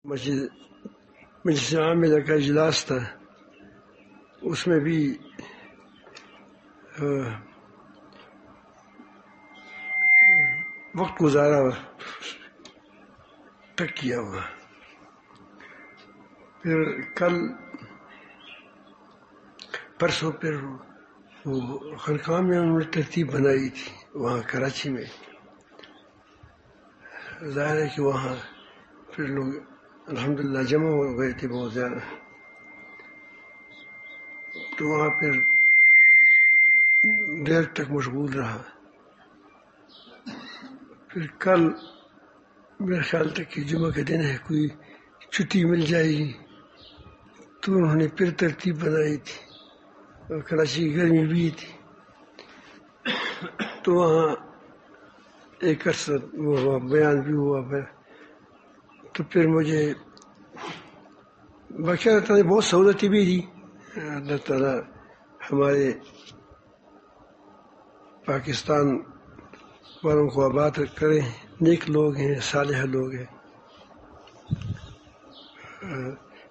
مجلس عاملہ کا اجلاس تھا، اس میں بھی وقت گزارا تک کیا ہوا۔ پھر پرسوں وہ خانقاہ میں انہوں نے ترتیب بنائی تھی وہاں کراچی میں۔ ظاہر ہے کہ وہاں پھر لوگ الحمدللہ جمع ہو گئے تھے بہت زیادہ، تو وہاں پھر دیر تک مشغول رہا۔ پھر کل میرے خیال تک کہ جمعہ کا دن ہے، کوئی چھٹی مل جائے گی، تو انہوں نے پھر ترتیب بنائی تھی، اور کراچی کی گرمی بھی تھی، تو وہاں ایک عرصہ وہ ہوا، بیان بھی ہوا۔ تو پھر مجھے باقاعدہ تعالیٰ بہت سہولتیں بھی دی۔ اللہ تعالیٰ ہمارے پاکستان والوں کو آباد کریں، نیک لوگ ہیں، صالح لوگ ہیں۔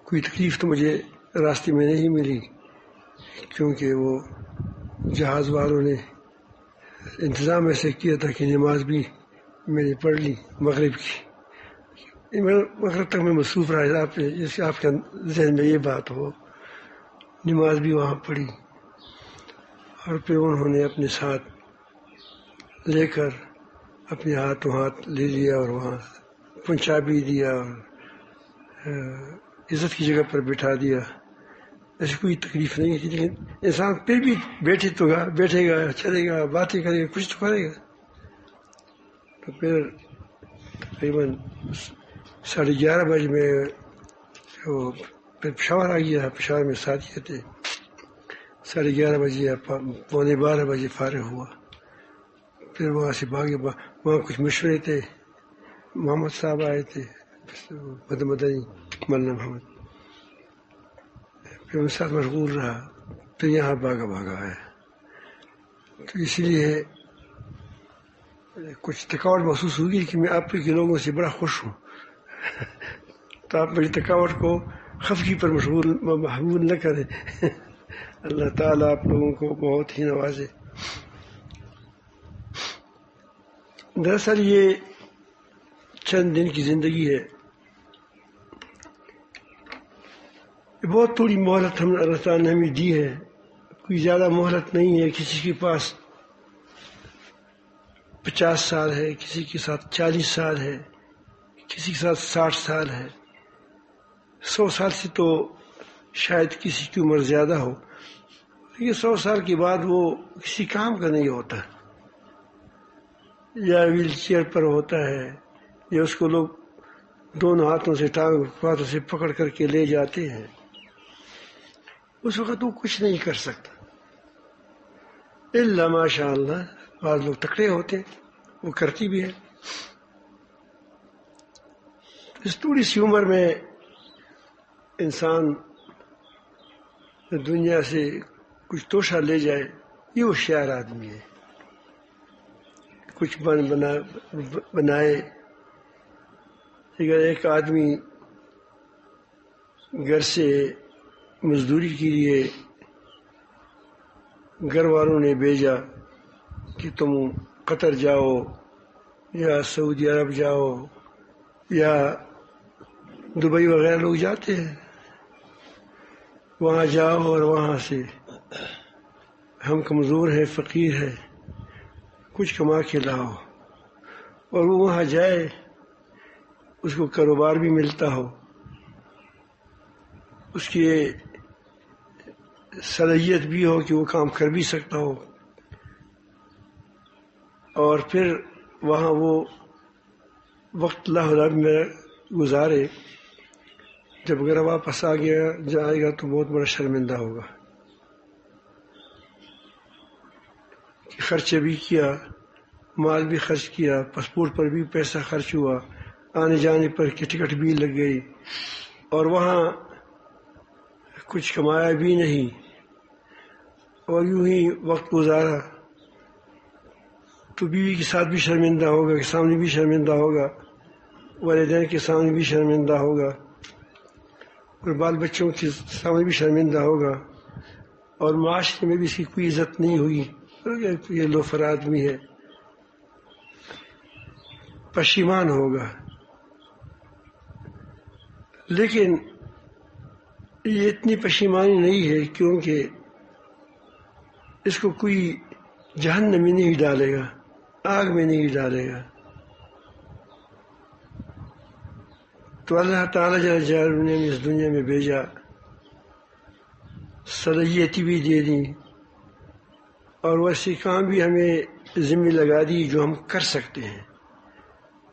کوئی تکلیف تو مجھے راستے میں نہیں ملی، کیونکہ وہ جہاز والوں نے انتظام ایسے کیا تھا کہ نماز بھی میں نے پڑھ لی مغرب کی۔ مغرب تک میں مصروف رہا، جیسے آپ کے ذہن میں یہ بات ہو، نماز بھی وہاں پڑھی، اور پھر انہوں نے اپنے ساتھ لے کر اپنے ہاتھوں ہاتھ لے لیا اور وہاں پہنچا بھی دیا، اور عزت کی جگہ پر بٹھا دیا۔ ایسی کوئی تکلیف نہیں تھی، لیکن انسان پھر بھی بیٹھے گا، چلے گا، باتیں کرے گا، کچھ تو کرے گا۔ تو پھر تقریباً 11:30 بجے میں پھر پشاور آ گیا۔ پشاور میں ساتھی تھے، 11:30 بجے یا 11:45 بجے فارغ ہوا۔ پھر وہاں سے بھاگے، وہاں کچھ مشورے تھے، محمد صاحب آئے تھے، مدنی مولانا محمد، پھر ان کے ساتھ مشغول رہا، پھر یہاں بھاگا آیا۔ تو اس لیے کچھ تھکاوٹ محسوس ہوگی کہ میں آپ کے لوگوں سے بڑا خوش ہوں، تو آپ میری تھکاوٹ کو خفگی پر محمول نہ کریں۔ اللہ تعالیٰ آپ لوگوں کو بہت ہی نوازے۔ دراصل یہ چند دن کی زندگی ہے، بہت تھوڑی مہلت اللہ تعالیٰ نے ہمیں دی ہے، کوئی زیادہ مہلت نہیں ہے۔ کسی کے پاس 50 سال ہے، کسی کے ساتھ 40 سال ہے، کسی کے ساتھ 60 سال ہے، 100 سال سے تو شاید کسی کی عمر زیادہ ہو، لیکن 100 سال کے بعد وہ کسی کام کا نہیں ہوتا، یا ویل چیئر پر ہوتا ہے، یا اس کو لوگ دونوں ہاتھوں سے پکڑ کر کے لے جاتے ہیں۔ اس وقت وہ کچھ نہیں کر سکتا، الا ماشاء اللہ بعض لوگ تکڑے ہوتے ہیں، وہ کرتی بھی ہے۔ اس تھوڑی سی عمر میں انسان دنیا سے کچھ توشہ لے جائے، یہ ہوشیار آدمی ہے۔ کچھ بنائے۔ اگر ایک آدمی گھر سے مزدوری کے لیے گھر والوں نے بھیجا کہ تم قطر جاؤ یا سعودی عرب جاؤ یا دبئی وغیرہ لوگ جاتے ہیں، وہاں جاؤ اور وہاں سے ہم کمزور ہیں، فقیر ہیں، کچھ کما کے لاؤ، اور وہ وہاں جائے، اس کو کاروبار بھی ملتا ہو، اس کی صلاحیت بھی ہو کہ وہ کام کر بھی سکتا ہو، اور پھر وہاں وہ وقت اللہ میں گزارے، جب گھر واپس جائے گا تو بہت بڑا شرمندہ ہوگا کہ خرچے بھی کیا، مال بھی خرچ کیا، پاسپورٹ پر بھی پیسہ خرچ ہوا، آنے جانے پر کی ٹکٹ بھی لگ گئی، اور وہاں کچھ کمایا بھی نہیں، اور یوں ہی وقت گزارا، تو بیوی کے ساتھ بھی شرمندہ ہوگا، کے سامنے بھی شرمندہ ہوگا، والدین کے سامنے بھی شرمندہ ہوگا اور بال بچوں کے سامنے بھی شرمندہ ہوگا اور معاشرے میں بھی اس کی کوئی عزت نہیں ہوئی، یہ لوفر آدمی ہے، پشیمان ہوگا۔ لیکن یہ اتنی پشیمانی نہیں ہے کیونکہ اس کو کوئی جہنم میں نہیں ڈالے گا، آگ میں نہیں ڈالے گا۔ تو اللہ تعالیٰ جل جلالہ نے اس دنیا میں بھیجا، صلاحیت بھی دے دی اور ویسے کام بھی ہمیں ذمہ لگا دی جو ہم کر سکتے ہیں۔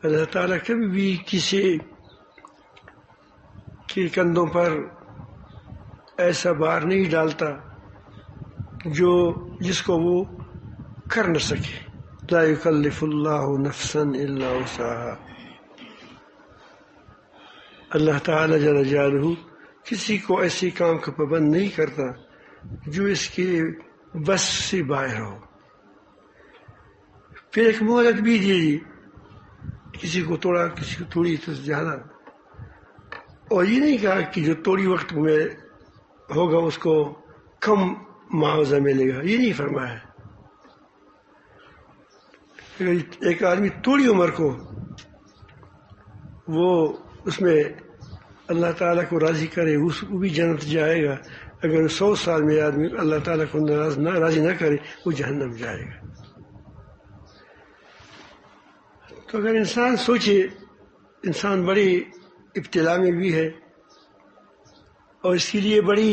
اللہ تعالیٰ کبھی بھی کسی کے کندھوں پر ایسا بار نہیں ڈالتا جس کو وہ کر نہ سکے۔ لا یکلف اللہ نفسا الا وسعها۔ اللہ تعالیٰ جل جلالہ کسی کو ایسے کام کا پابند نہیں کرتا جو اس کے بس سے باہر ہو۔ پھر ایک مہلت بھی دے دی، کسی کو تھوڑا کسی کو تھوڑی تو زیادہ، اور یہ نہیں کہا کہ جو تھوڑی وقت میں ہوگا اس کو کم معاوضہ ملے گا، یہ نہیں فرمایا۔ ایک آدمی تھوڑی عمر کو وہ اس میں اللہ تعالیٰ کو راضی کرے وہ بھی جنت جائے گا، اگر 100 سال میں آدمی اللہ تعالیٰ کو راضی نہ کرے وہ جہنم جائے گا۔ تو اگر انسان سوچے، انسان بڑی ابتلا میں بھی ہے اور اس کے لیے بڑی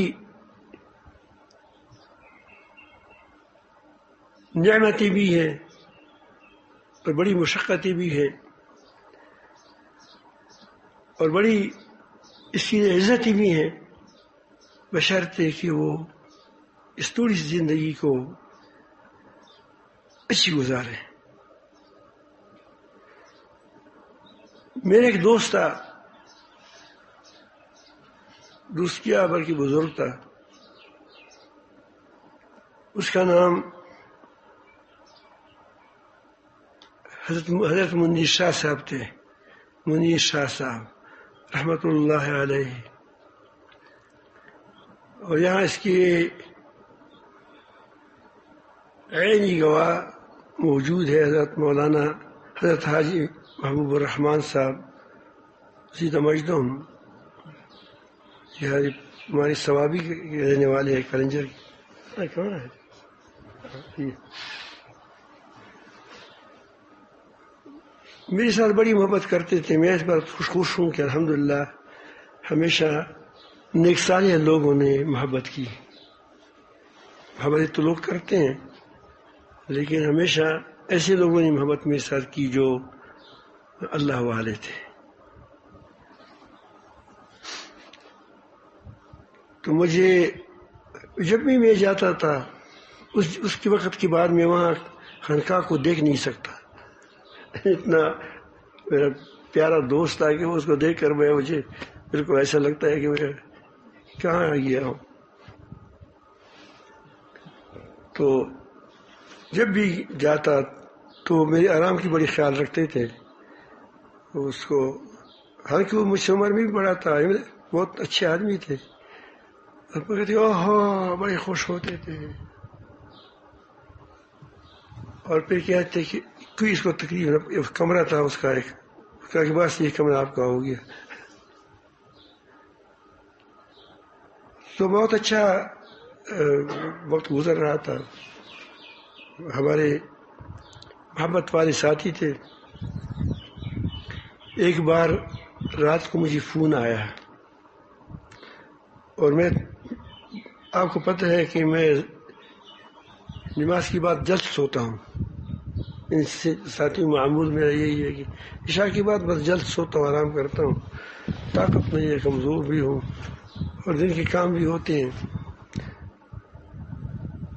نعمتیں بھی ہیں اور بڑی مشقتیں بھی ہیں اور بڑی اس کی عزتیں بھی ہیں، بشرطے کہ وہ اس تھوڑی سی زندگی کو اچھی گزارے۔ میرے ایک دوست تھا، دوست کیا بلکہ بزرگ تھا، اس کا نام حضرت منیر شاہ صاحب تھے، منیر شاہ صاحب رحمۃ اللہ علیہ۔ اور یہاں اس کی عینی گواہ موجود ہے، حضرت مولانا حضرت حاجی محبوب الرحمن صاحب سیدہ مجدم، یہ ہماری ثوابی کے رہنے والے ہیں، کلنجر کون ہے، میرے ساتھ بڑی محبت کرتے تھے۔ میں اس بار خوش ہوں کہ الحمدللہ ہمیشہ نیک صالح لوگوں نے محبت کی۔ محبت تو لوگ کرتے ہیں لیکن ہمیشہ ایسے لوگوں نے محبت میرے ساتھ کی جو اللہ والے تھے۔ تو مجھے جب بھی میں جاتا تھا اس کے وقت کے بعد میں وہاں خانقاہ کو دیکھ نہیں سکتا، اتنا میرا پیارا دوست تھا کہ اس کو دیکھ کر میرے کو ایسا لگتا ہے کہ میں کہاں آ گیا ہوں۔ تو جب بھی جاتا تو میرے آرام کی بڑی خیال رکھتے تھے اس کو، حالانکہ وہ مجھ سے عمر میں بھی بڑا تھا، بہت اچھے آدمی تھے، اور کہتے اوہ بڑے خوش ہوتے تھے، اور پھر کہتے کہ کوئی اس کو تقریباً کمرہ تھا اس کا ایک، کہا کہ بس یہ کمرہ آپ کا ہو گیا۔ تو بہت اچھا وقت گزر رہا تھا، ہمارے محبت والے ساتھی تھے۔ ایک بار رات کو مجھے فون آیا، اور میں آپ کو پتہ ہے کہ میں نماز کے بعد جلد سوتا ہوں، ان ساتھی معمول میرا یہی ہے کہ عشاء کے بعد بس جلد سوتا ہوں، آرام کرتا ہوں، طاقت نہیں ہے، کمزور بھی ہوں اور دن کے کام بھی ہوتے ہیں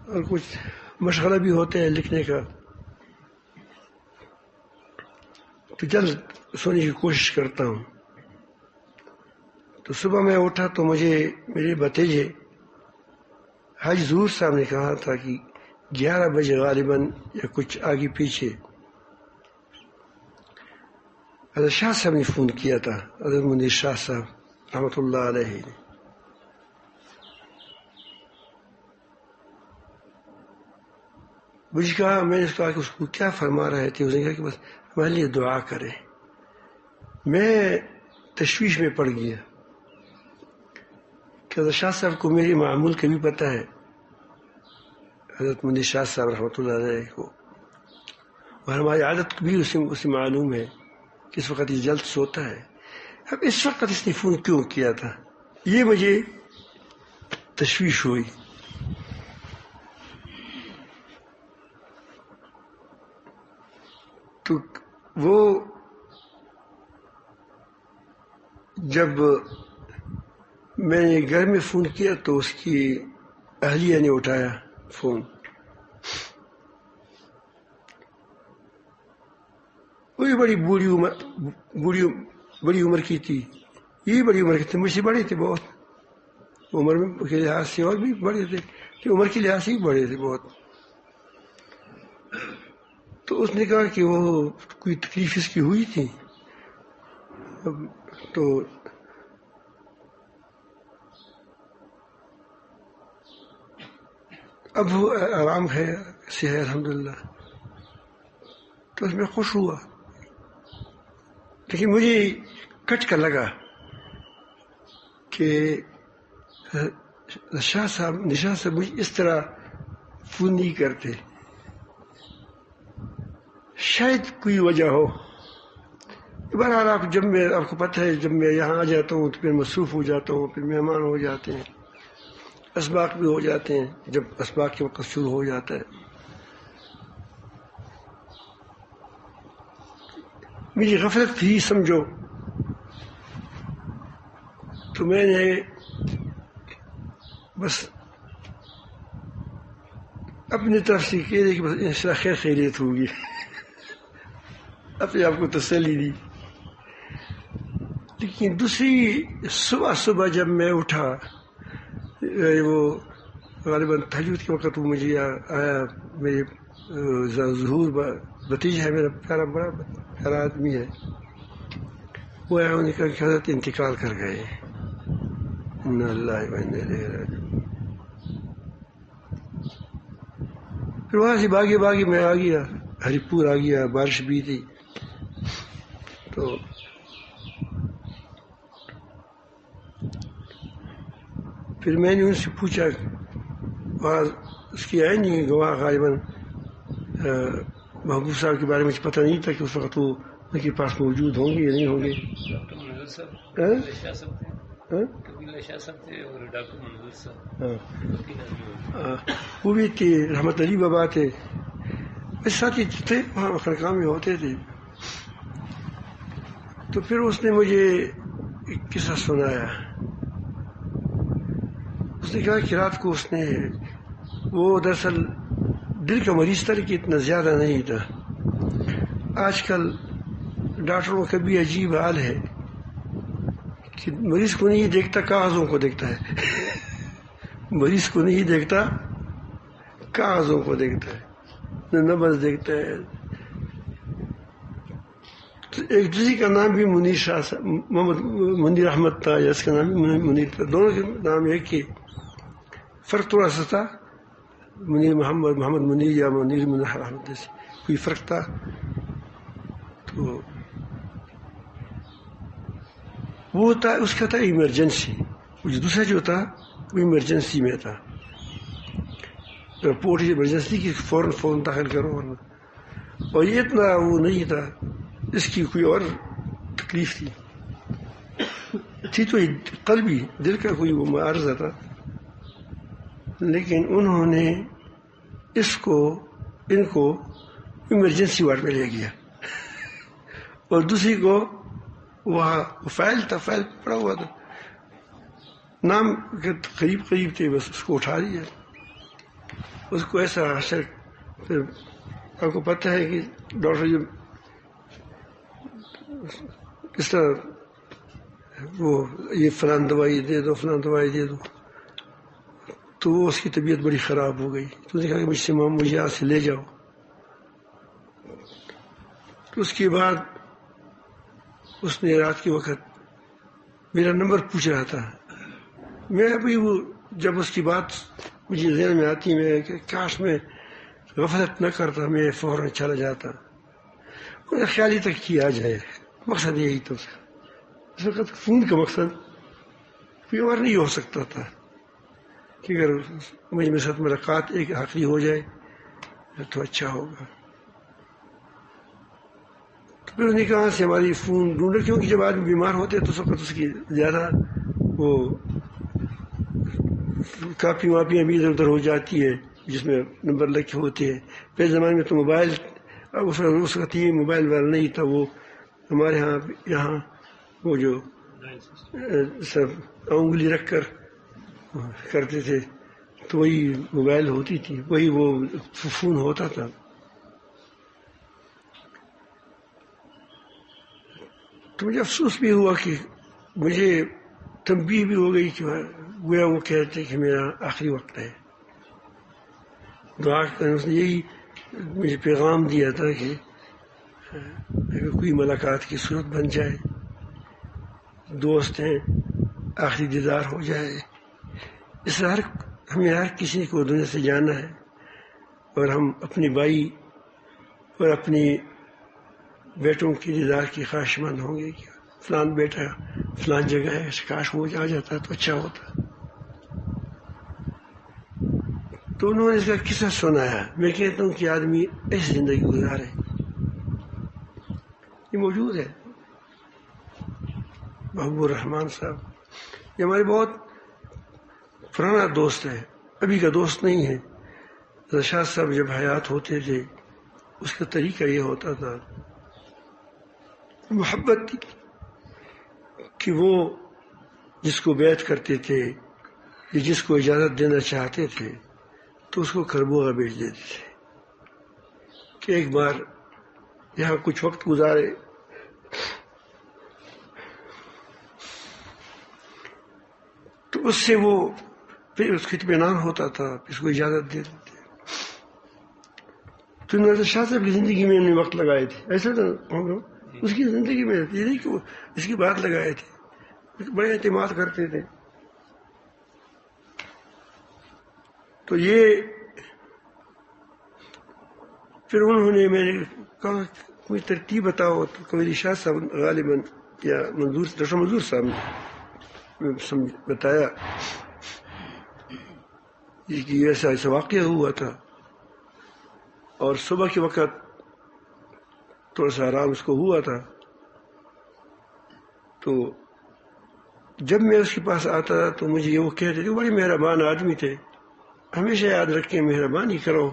اور کچھ مشغلہ بھی ہوتے ہیں لکھنے کا، تو جلد سونے کی کوشش کرتا ہوں۔ تو صبح میں اٹھا تو مجھے میرے بھتیجے حاجی ظہور صاحب نے کہا تھا کہ 11 بجے غالباً یا کچھ آگے پیچھے حضرت شاہ صاحب نے فون کیا تھا، حضرت منیر شاہ صاحب رحمۃ اللہ علیہ نے. مجھے کہا، میں نے اس کو کہا کہ اس کو کیا فرما رہے تھے؟ اس نے کہا کہ بس ہمارے لیے دعا کریں. میں تشویش میں پڑ گیا کہ حضرت شاہ صاحب کو میری معمول کا بھی پتہ ہے، حضرت منیر شاہ صاحب رحمۃ اللہ علیہ کو، اور ہماری عادت بھی اسے معلوم ہے کہ اس وقت یہ جلد سوتا ہے. اب اس وقت اس نے فون کیوں کیا تھا؟ یہ مجھے تشویش ہوئی. تو وہ جب میں نے گھر میں فون کیا تو اس کی اہلیہ نے اٹھایا فون. وہی بڑی عمر کی تھی، یہ بڑی عمر کی تھی، مجھ سے بڑے تھے بہت، عمر میں کے لحاظ سے اور بھی بڑے تھے، کہ عمر کے لحاظ سے بھی بڑے تھے بہت. تو اس نے کہا کہ وہ کوئی تکلیف اس کی ہوئی تھی، تو اب وہ آرام ہے، سے ہے الحمدللہ. تو اس میں خوش ہوا، لیکن مجھے کٹ کر لگا کہ شاہ صاحب نشاہ صاحب مجھے اس طرح فون نہیں کرتے، شاید کوئی وجہ ہو. بہرحال آپ کو پتہ ہے، جب میں یہاں آ جاتا ہوں تو پھر مصروف ہو جاتا ہوں، پھر مہمان ہو جاتے ہیں، اسباق بھی ہو جاتے ہیں. جب اسباق کے وقت شروع ہو جاتا ہے، میری غفلت تھی سمجھو، تو میں نے بس اپنی طرف سے کہہ دیا کہ بس انشاءاللہ خیر خیریت ہوگی، اپنے آپ کو تسلی دی. لیکن دوسری صبح جب میں اٹھا، وہ غالباً تہجد کے وقت وہ مجھے آیا، میرے ظہور بھتیجا ہے میرا، بڑا پیارا آدمی ہے، وہ آیا، انہوں نے کہا کہ حضرت انتقال کر گئے. انا للہ و انا الیہ راجعون. پھر وہاں سے باغی میں آ گیا، ہری پور آ گیا، بارش بھی تھی. تو پھر میں نے ان سے پوچھا، وہاں اس کی آئی نہیں گواہ غالباً محبوب صاحب کے بارے میں پتہ نہیں تھا کہ اس وقت وہ ان کے پاس موجود ہوں گے یا نہیں ہوں گے. وہ بھی تھے، رحمت علی بابا تھے، اس ساتھی تھے، وہاں خرقہ میں ہوتے تھے. تو پھر اس نے مجھے ایک قصہ سنایا. اس نے کہا کہ رات کو اس نے، وہ دراصل دل کا مریض تھا لیکن اتنا زیادہ نہیں تھا. آج کل ڈاکٹروں کا بھی عجیب حال ہے کہ مریض کو نہیں دیکھتا، کاغذوں کو دیکھتا ہے. مریض کو نہیں دیکھتا، کاغذوں کو دیکھتا ہے، نبض دیکھتا ہے. ایک دوسری کا نام بھی منیر شاہ صاحب، محمد منیر احمد تھا، یا اس کا نام بھی منیر تھا. دونوں کے نام ایک ہی، فرق تھوڑا سا تھا، منیر محمد منیر یا منیر احمد جیسے کوئی فرق تھا. تو وہ تھا، اس کا تھا ایمرجنسی. دوسرا جو تھا وہ ایمرجنسی میں تھا، رپورٹ ایمرجنسی کی، فوراً داخل کرو. اور یہ اتنا وہ نہیں تھا، اس کی کوئی اور تکلیف تھی تو قلبی دل کا کوئی وہ معارضہ تھا. لیکن انہوں نے ان کو ایمرجنسی وارڈ میں لے گیا، اور دوسری کو وہاں فائل پڑا ہوا تھا، نام کے قریب تھے، بس اس کو اٹھا لیا. اس کو ایسا حشر، پھر آپ کو پتہ ہے کہ ڈاکٹر جب کس طرح وہ یہ فلاں دوائی دے دو، تو وہ اس کی طبیعت بڑی خراب ہو گئی. تو نے کہا کہ مجھے یہاں سے لے جاؤ. تو اس کے بعد اس نے رات کے وقت میرا نمبر پوچھ رہا تھا. میں ابھی وہ جب اس کی بات مجھے ذہن میں آتی میں کہ کاش میں غفلت نہ کرتا، میں فوراً چلا جاتا. میرا خیال ہی تک کی آ جائے، مقصد یہی تو تھا. اس وقت فون کا مقصد کوئی اور نہیں ہو سکتا تھا کہ اگر مجھ میں ساتھ ملاقات ایک آخری ہو جائے تو اچھا ہوگا. تو پھر انہیں کہاں سے ہماری فون ڈھونڈے، کیونکہ جب آدمی بیمار ہوتے تو اس وقت اس کی زیادہ وہ کاپی واپیاں بھی ادھر ادھر ہو جاتی ہے جس میں نمبر لکھے ہوتے ہیں. پہلے زمانے میں تو موبائل اس وقت یہ موبائل والا نہیں تھا. وہ ہمارے یہاں وہ جو سب انگلی رکھ کر کرتے تھے تو وہی موبائل ہوتی تھی، وہی وہ فون ہوتا تھا. تو مجھے افسوس بھی ہوا کہ مجھے تنبیہ بھی ہو گئی کہ گویا وہ کہتے کہ میرا آخری وقت ہے. دعا کرنے اس نے یہی مجھے پیغام دیا تھا کہ اگر کوئی ملاقات کی صورت بن جائے، دوست ہیں، آخری دیدار ہو جائے. اس لیے ہمیں ہر کسی کو دنیا سے جانا ہے، اور ہم اپنی بھائی اور اپنی بیٹوں کی دیدار کی خواہش مند ہوں گے کہ فلان بیٹا فلان جگہ ہے، کاش وہ آ جاتا تو اچھا ہوتا. تو انہوں نے اس کا قصہ سنایا. میں کہتا ہوں کہ آدمی ایسی زندگی گزارے، یہ موجود ہے. محبوب الرحمان صاحب یہ ہمارے بہت پرانا دوست ہے، ابھی کا دوست نہیں ہے. رشاد صاحب جب حیات ہوتے تھے اس کا طریقہ یہ ہوتا تھا، محبت تھی کہ وہ جس کو بیعت کرتے تھے یا جس کو اجازت دینا چاہتے تھے تو اس کو خربوغہ بیچ دیتے تھے کہ ایک بار یہاں کچھ وقت گزارے. تو اس سے وہ پھر اس کا اطمینان ہوتا تھا، پھر اس کو اجازت دیتے تھے. تو نواز شاہ صاحب کی زندگی میں انہوں نے وقت لگائے تھے، ایسا تھا ہم لوگ اس کی زندگی میں یہ نہیں کہ وہ اس کی بات لگائے تھے، بڑے اعتماد کرتے تھے. تو یہ پھر انہوں نے میں نے کہا کوئی ترتیب بتاؤ، تو قویلی شاہ صاحب غالباً یا ڈاکٹر منظور صاحب نے بتایا کہ ایسا واقعہ ہوا تھا، اور صبح کے وقت تھوڑا سا آرام اس کو ہوا تھا. تو جب میں اس کے پاس آتا تو مجھے یہ وہ کہتے تھے، بڑے مہربان آدمی تھے، ہمیشہ یاد رکھیں مہربانی کرو،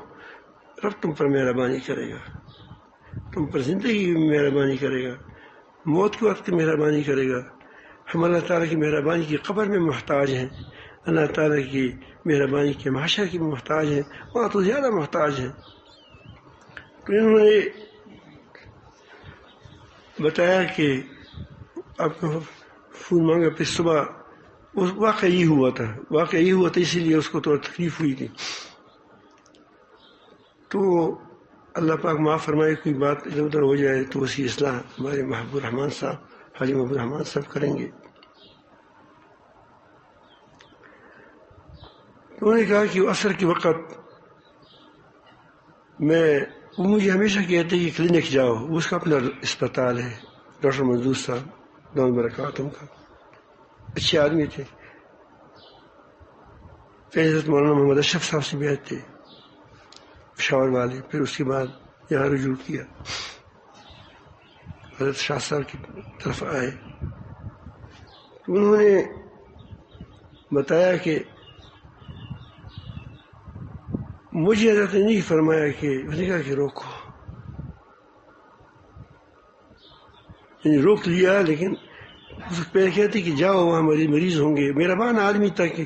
رب تم پر مہربانی کرے گا، تم پر زندگی میں مہربانی کرے گا، موت کے وقت مہربانی کرے گا. ہم اللہ تعالیٰ کی مہربانی کی قبر میں محتاج ہیں، اللہ تعالیٰ کی مہربانی کے محشر کی محتاج ہیں، وہاں تو زیادہ محتاج ہیں. تو انہوں نے بتایا کہ آپ کو فون مانگا. پھر صبح واقعہ یہ ہوا تھا اسی لیے اس کو تھوڑا تکلیف ہوئی تھی. تو اللہ پاک معاف فرمائے کوئی بات ادھر ادھر ہو جائے تو اسی اصلاح ہمارے محبوب الرحمان صاحب حاجی محبوب الرحمان صاحب کریں گے. تو انہوں نے کہا کہ عصر کے وقت وہ مجھے ہمیشہ کہتے کہ کلینک جاؤ، اس کا اپنا اسپتال ہے. ڈاکٹر منظور صاحب دامت برکاتہم کا اچھے آدمی تھے. پہلے حضرت مولانا محمد اشرف صاحب سے بیعت تھے پشاور والے، پھر اس کے بعد یہاں رجوع کیا، حضرت شاہ صاحب کی طرف آئے. تو انہوں نے بتایا کہ مجھے حضرت نے نہیں فرمایا کہ میں نے کہا کہ روکو، یعنی روک لیا، لیکن پہلے کہتے کہ جاؤ وہاں مریض ہوں گے. مہربان آدمی تھا کہ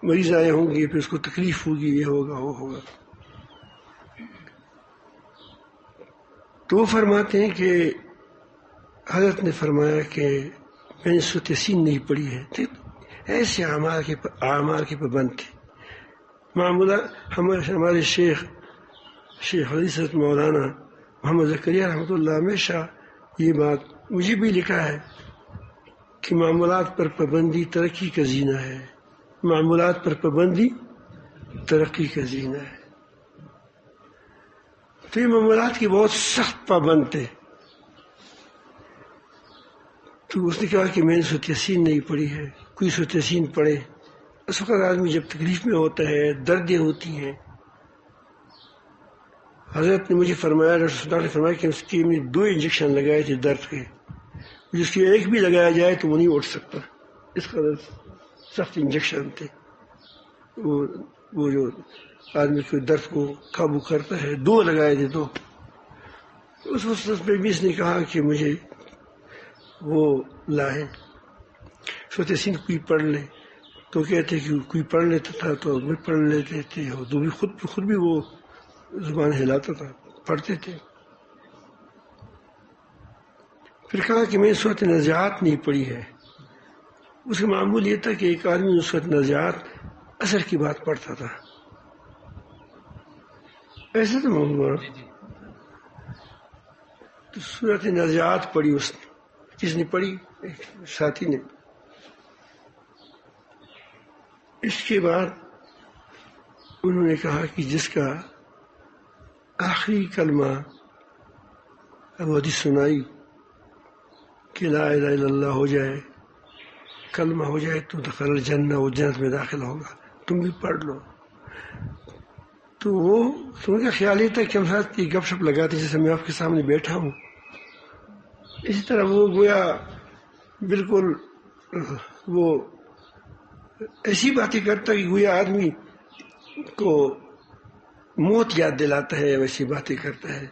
مریض آئے ہوں گے، پھر اس کو تکلیف ہوگی، یہ ہوگا وہ ہوگا. تو وہ فرماتے ہیں کہ حضرت نے فرمایا کہ میں نے سورۃ یاسین نہیں پڑھی ہے. ایسے اعمال کے پابند تھے. معمولہ ہمارے شیخ حضرت مولانا محمد زکریا رحمۃ اللہ ہمیشہ یہ بات مجھے بھی لکھا ہے کہ معمولات پر پابندی ترقی کا زینہ ہے، معمولات پر پابندی ترقی کا زینہ ہے. تو یہ معمولات کی بہت سخت پابند تھے. تو اس نے کہا کہ میں نے سورۃ یاسین نہیں پڑھی ہے، کوئی سورۃ یاسین پڑھے. اس وقت آدمی جب تکلیف میں ہوتا ہے، دردیں ہوتی ہیں. حضرت نے مجھے فرمایا، ڈاکٹر صاحب نے فرمایا کہ اس کی میں 2 انجیکشن لگائے تھے درد کے، جس کی ایک بھی لگایا جائے تو وہ نہیں اٹھ سکتا، اس قدر سخت انجیکشن تھے. وہ جو آدمی کو درد کو قابو کرتا ہے، 2 لگائے تھے 2. اس وقت میں بھی اس نے کہا کہ مجھے وہ لائے سورۃ یاسین کوئی پڑھ لے. تو کہتے کہ کوئی پڑھ لیتا تھا تو میں پڑھ لیتے تھے، اور تو بھی خود بھی وہ زبان ہلاتا تھا، پڑھتے تھے. پھر کہا کہ میں نے سورۃ نازعات نہیں پڑھی ہے. اس کا معمول یہ تھا کہ ایک آدمی سورۃ نازعات عصر کی بات پڑھتا تھا، ایسا تو معمول. تو سورۃ نازعات پڑھی اس نے، کس نے پڑھی؟ ایک ساتھی نے. اس کے بعد انہوں نے کہا کہ جس کا آخری کلمہ ابو حدیث سنائی کہ لا الہ الا اللہ ہو جائے، کلمہ ہو جائے تو دخل الجنہ، وہ جنت میں داخل ہوگا، تم بھی پڑھ لو. تو وہ ان کا خیال یہ تھا کہ ہم ساتھ کی گپ شپ لگاتے جیسے میں آپ کے سامنے بیٹھا ہوں. اسی طرح وہ گویا بالکل وہ ایسی باتیں کرتا کہ گویا آدمی کو موت یاد دلاتا ہے، ویسی باتیں کرتا ہے.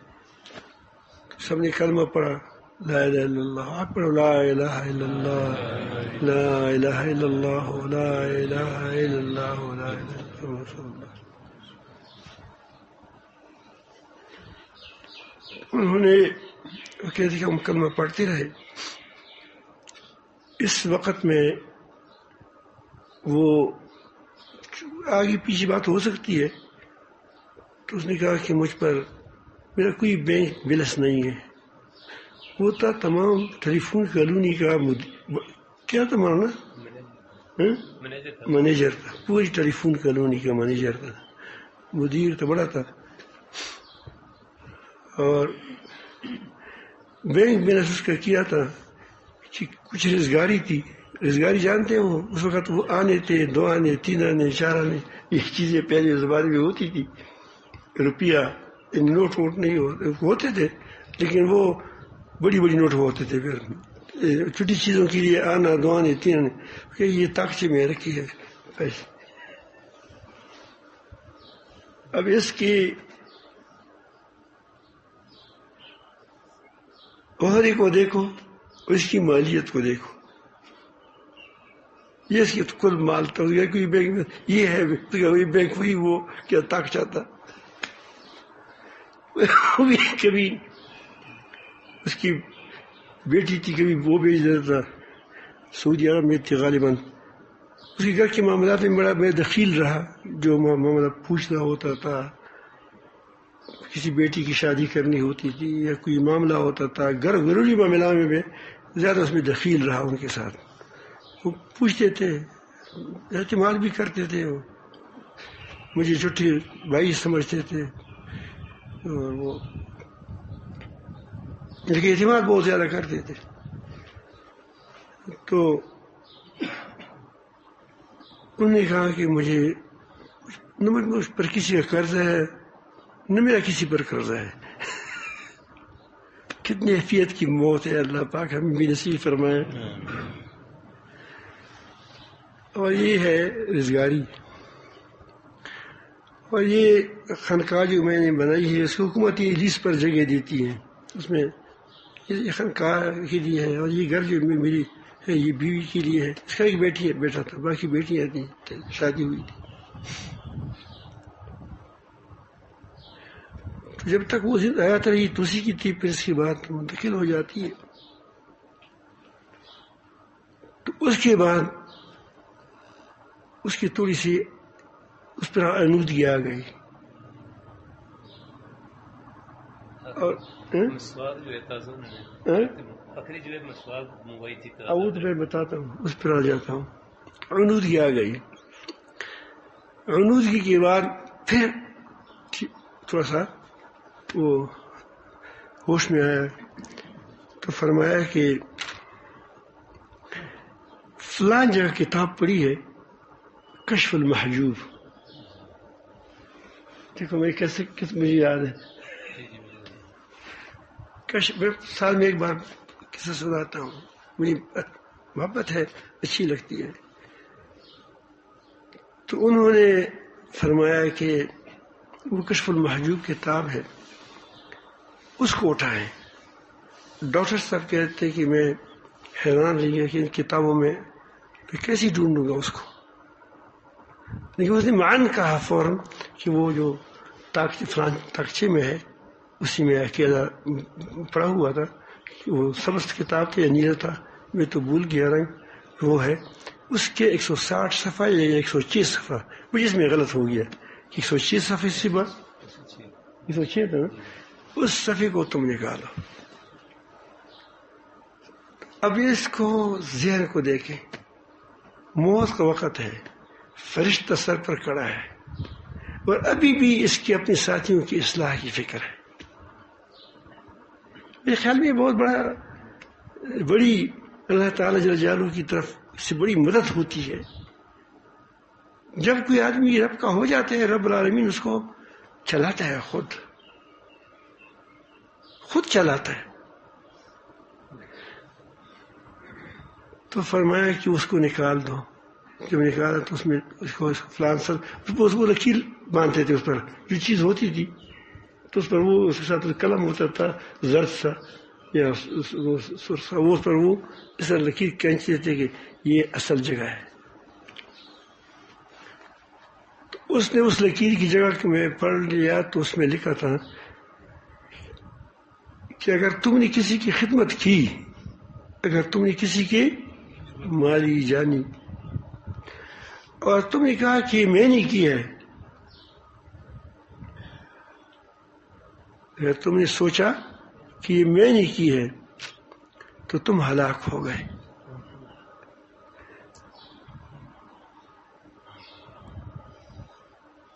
سب نے کلمہ پڑھا، لا الہ الا اللہ. آپ پڑھو لا الہ الا اللہ، لا الہ الا اللہ، لا الہ الا اللہ، لا الہ الا اللہ رسول اللہ. انہوں نے کہتے کہ ہم کلمہ پڑھتے رہے. اس وقت میں وہ آگے پیچھے بات ہو سکتی ہے، تو اس نے کہا کہ مجھ پر میرا کوئی بینک بیلنس نہیں ہے. وہ تھا تمام ٹیلی فون کالونی کا کیا تھا مانا مینیجر تھا، پوری ٹیلی فون کالونی کا مینیجر تھا. مدیر تو بڑا تھا. اور بینک بیلنس اس کا کیا تھا کہ کچھ رزگاری تھی. رزگاری جانتے ہیں وہ اس وقت وہ آنے تھے، 2 آنے، 3 آنے، 4 آنے، یہ چیزیں پہلے زمانے میں ہوتی تھی. روپیہ نوٹ ووٹ نہیں ہوتے تھے، لیکن وہ بڑی بڑی نوٹ ہوتے تھے. پھر چھوٹی چیزوں کے لیے آنا، 2 آنے، 3 آنے، کہ یہ طاقچے میں رکھی ہے پیسے. اب اس کی عہدے کو دیکھو، اس کی مالیت کو دیکھو. یہ اس کی کل مال تو کوئی بینک میں یہ ہے، وہی بینک وہی وہ کیا تاک چاہتا. کبھی اس کی بیٹی تھی، کبھی وہ بھیج دیتا تھا. سعودی عرب میں تھی غالباً. اس کے گھر کے معاملات میں بڑا بے دخیل رہا. جو معاملہ پوچھنا ہوتا تھا، کسی بیٹی کی شادی کرنی ہوتی تھی یا کوئی معاملہ ہوتا تھا، ضروری معاملہ میں بھی زیادہ اس میں دخیل رہا ان کے ساتھ. وہ پوچھتے تھے، اعتماد بھی کرتے تھے. وہ مجھے چھوٹے بھائی سمجھتے تھے، اور وہ لیکن اعتماد بہت زیادہ کرتے تھے. تو انہوں نے کہا کہ مجھے نہ مجھ پر کسی کا قرض ہے، نہ میرا کسی پر قرض ہے. کتنی حیثیت کی موت ہے، اللہ پاک ہمیں بھی نصیب فرمائے. اور یہ ہے رزگاری. اور یہ خانقاہ جو میں نے بنائی ہے، اس کو حکومت یہ لیز پر جگہ دیتی ہے. اس میں یہ خانقاہ کے لیے ہے، اور یہ گھر جو میری ہے یہ بیوی کے لیے ہے. اس کا ایک بیٹا تھا، باقی بیٹیاں تھیں، شادی ہوئی تھی. تو جب تک وہ حیات رہی تو اسی کی تھی، پھر اس کی بات منتقل ہو جاتی ہے. تو اس کے بعد اس کی تھوڑی سی اس پر آلودگی آ گئی. اور مسواک جو ہے تازہ بکری جو ہے مسواک منگوائی تھی تو میں بتاتا ہوں، اس پر آ جاتا ہوں. عنودگی آ گئی. عنودگی کے بعد پھر تھوڑا سا وہ ہوش میں آیا تو فرمایا کہ فلاں جگہ کتاب پڑھی ہے کشف المحجوب. دیکھو میں کیسے مجھے یاد ہے کشف. سال میں ایک بار قصہ سناتا ہوں، مجھے محبت ہے، اچھی لگتی ہے. تو انہوں نے فرمایا کہ وہ کشف المحجوب کتاب ہے، اس کو اٹھائیں. ڈاکٹر صاحب کہتے کہ میں حیران رہ گیا کہ ان کتابوں میں کیسے ڈھونڈوں گا اس کو، لیکن اس نے معن کہا فوراً کہ وہ جو فلان تاکچے میں ہے اسی میں اکیلا پڑا ہوا تھا. وہ سبز کتاب تھی یا نیلا تھا، میں تو بھول گیا رنگ. وہ ہے اس کے 160 صفحہ یا 126 صفحہ، مجھے اس میں غلط ہو گیا. 126 صفحے سے بات 106 تھا نا. اس صفحے کو تم نکالو. اب اس کو ذہن کو دیکھیں، موت کا وقت ہے، فرشتہ سر پر کھڑا ہے اور ابھی بھی اس کی اپنے ساتھیوں کی اصلاح کی فکر ہے. میرے خیال میں بہت بڑی اللہ تعالیٰ جل جلالہ کی طرف سے بڑی مدد ہوتی ہے. جب کوئی آدمی رب کا ہو جاتا ہے، رب العالمین اس کو چلاتا ہے، خود چلاتا ہے. تو فرمایا کہ اس کو نکال دو. جب نکالا تو اس میں اس کو فلان سر اس کو لکیر باندھتے تھے، اس پر جو چیز ہوتی تھی تو اس پر وہ اس کے ساتھ قلم ہوتا تھا زرد سا یا اس پر وہ اس طرح لکیر کھینچتے تھے کہ یہ اصل جگہ ہے. تو اس نے اس لکیر کی جگہ کو میں پڑھ لیا تو اس میں لکھا تھا کہ اگر تم نے کسی کی خدمت کی، اگر تم نے کسی کی مالی جانی اور تم نے کہا کہ میں نے کی ہے، اگر تم نے سوچا کہ یہ میں نے کی ہے تو تم ہلاک ہو گئے.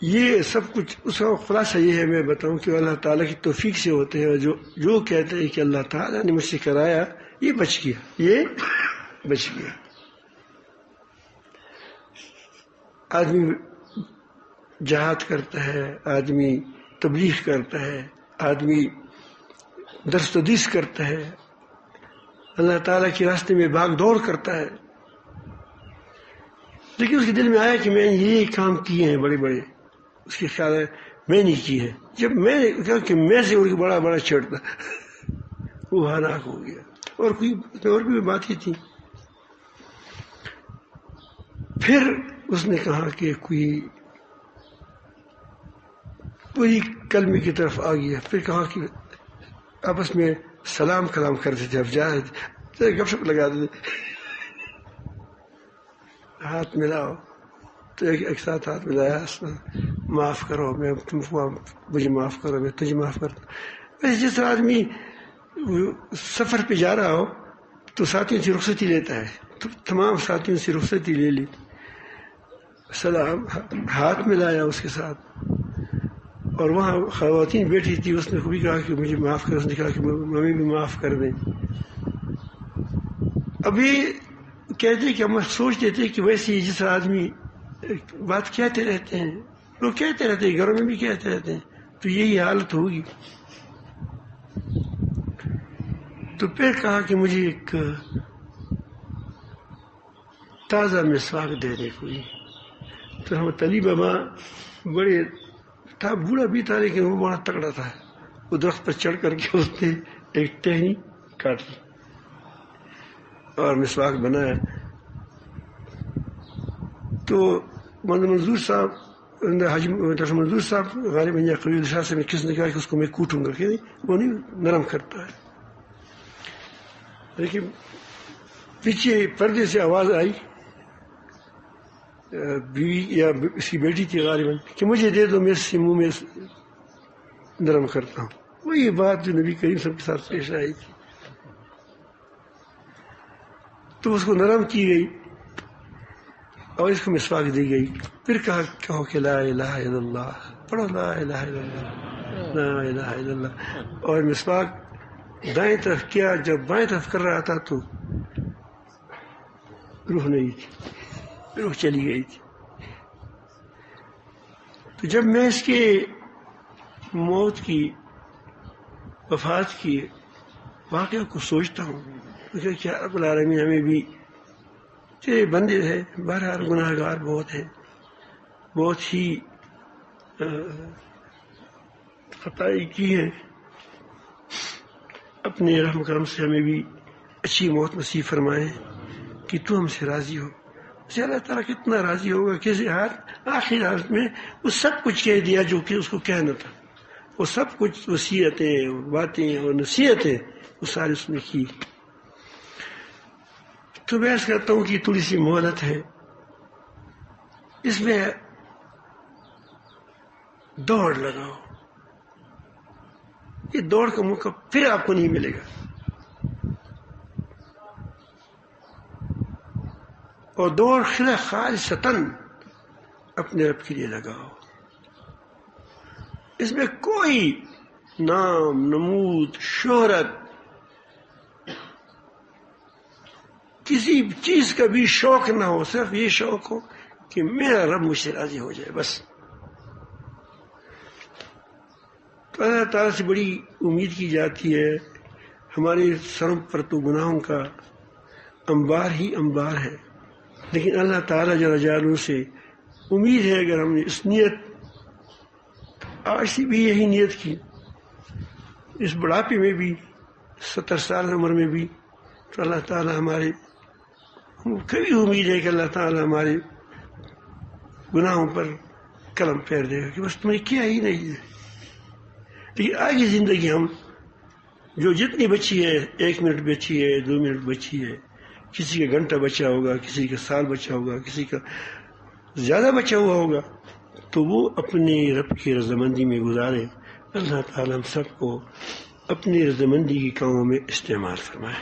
یہ سب کچھ اس کا خلاصہ یہ ہے، میں بتاؤں کہ اللہ تعالیٰ کی توفیق سے ہوتے ہیں. جو کہتے ہیں کہ اللہ تعالیٰ نے مجھ سے کرایا، یہ بچ گیا، یہ بچ گیا. آدمی جہاد کرتا ہے، آدمی تبلیغ کرتا ہے، آدمی درس تدریس کرتا ہے، اللہ تعالیٰ کے راستے میں بھاگ دوڑ کرتا ہے، لیکن اس کے دل میں آیا کہ میں نے یہ کام کیے ہیں بڑے بڑے، اس کے خیال ہے میں نے کی ہے. جب میں نے کہا کہ میں سے اور بڑا بڑا چھڑتا وہ ہلاک ہو گیا. اور بھی باتیں تھیں. پھر اس نے کہا کہ کوئی پوری کلمے کی طرف آ گیا. پھر کہا کہ آپس میں سلام کلام کرتے تھے، اب جا رہے تھے، گپ شپ لگاتے تھے، ہاتھ ملاؤ تو ایک ساتھ ہاتھ ملایا، معاف کرو، میں تم کو، مجھے معاف کرو، میں تجھے معاف کرتا ہوں. ویسے جس طرح آدمی سفر پہ جا رہا ہو تو ساتھیوں سے رخصتی لیتا ہے، تو تمام ساتھیوں سے رخصتی لے لی، سلام، ہاتھ ملایا اس کے ساتھ. اور وہاں خواتین بیٹھی تھی، اس نے بھی کہا کہ مجھے معاف کر، اس نے کہا کہ ممی بھی معاف کر دیں. ابھی کہتے کہ ہم سوچتے تھے کہ ویسے ہی جس آدمی بات کہتے رہتے ہیں، لوگ کہتے رہتے ہیں، گھروں میں بھی کہتے رہتے ہیں، تو یہی حالت ہوگی. تو پھر کہا کہ مجھے ایک تازہ مسواک دے دے کوئی. تو ہم علی بابا بڑے تھا، بوڑھا بھی تھا لیکن وہ بڑا تگڑا تھا. وہ درخت پر چڑھ کر کے اس نے ایک ٹہنی کاٹ لی اور مسواک بنایا. تو منظور صاحب، حاجی ڈاکٹر منظور صاحب غالب یا قبیل شاہ سے میں کس نے کہا کہ اس کو میں کوٹوں گا، کہ وہ نہیں نرم کرتا ہے. لیکن پیچھے پردے سے آواز آئی، بیوی یا اس کی بیٹی تھی غالباً، کہ مجھے دے دو، میں اس سے منہ میں نرم کرتا ہوں. وہی بات جو نبی کریم صلی اللہ علیہ وسلم کے ساتھ پیش آئی تھی، تو اس کو نرم کی گئی اور اس کو مسواک دی گئی. پھر کہو کہ لا الہ الا اللہ، پڑھو لا الہ الا اللہ، لا الہ الا اللہ. اور مسواک دائیں طرف کیا، جب بائیں طرف کر رہا تھا تو روح نہیں تھی، روح چلی گئی تھی. تو جب میں اس کے موت کی، وفات کی واقعہ کو سوچتا ہوں تو کیا رب العالمین ہمیں بھی تیرے بندے ہیں، بہرحال گناہ گار بہت ہیں، بہت ہی خطائی کی ہے، اپنے رحم کرم سے ہمیں بھی اچھی موت نصیب فرمائے کہ تو ہم سے راضی ہو. اسے اللہ تعالیٰ کتنا راضی ہوگا، کسی آخر حالت میں وہ سب کچھ کہہ دیا جو کہ اس کو کہنا تھا، وہ سب کچھ وصیتیں، باتیں اور نصیحتیں وہ ساری اس نے کی. تو میں عرض کرتا ہوں کہ تھوڑی سی مہلت ہے، اس میں دوڑ لگاؤ. یہ دوڑ کا موقع پھر آپ کو نہیں ملے گا، اور دوڑ خالصتاً اپنے رب کے لیے لگاؤ. اس میں کوئی نام، نمود، شہرت، کسی چیز کا بھی شوق نہ ہو، صرف یہ شوق ہو کہ میرا رب مجھ سے راضی ہو جائے بس. تو اللہ تعالیٰ سے بڑی امید کی جاتی ہے. ہمارے سروں پر تو گناہوں کا انبار ہی انبار ہے، لیکن اللہ تعالیٰ جل جلالہ سے امید ہے اگر ہم نے اس نیت، آج سے بھی یہی نیت کی، اس بڑھاپے میں بھی، 70 سال عمر میں بھی، تو اللہ تعالیٰ ہمارے، کبھی امید ہے کہ اللہ تعالیٰ ہمارے گناہوں پر قلم پھیر دے گا کہ بس تم نے کیا ہی نہیں ہے. لیکن آگے زندگی ہم جو جتنی بچی ہے، 1 منٹ بچی ہے، 2 منٹ بچی ہے، کسی کا گھنٹہ بچا ہوگا، کسی کا سال بچا ہوگا، کسی کا زیادہ بچا ہوا ہوگا، تو وہ اپنے رب کی رضامندی میں گزارے. اللہ تعالیٰ ہم سب کو اپنی رضامندی کی کاموں میں استعمال فرمائے.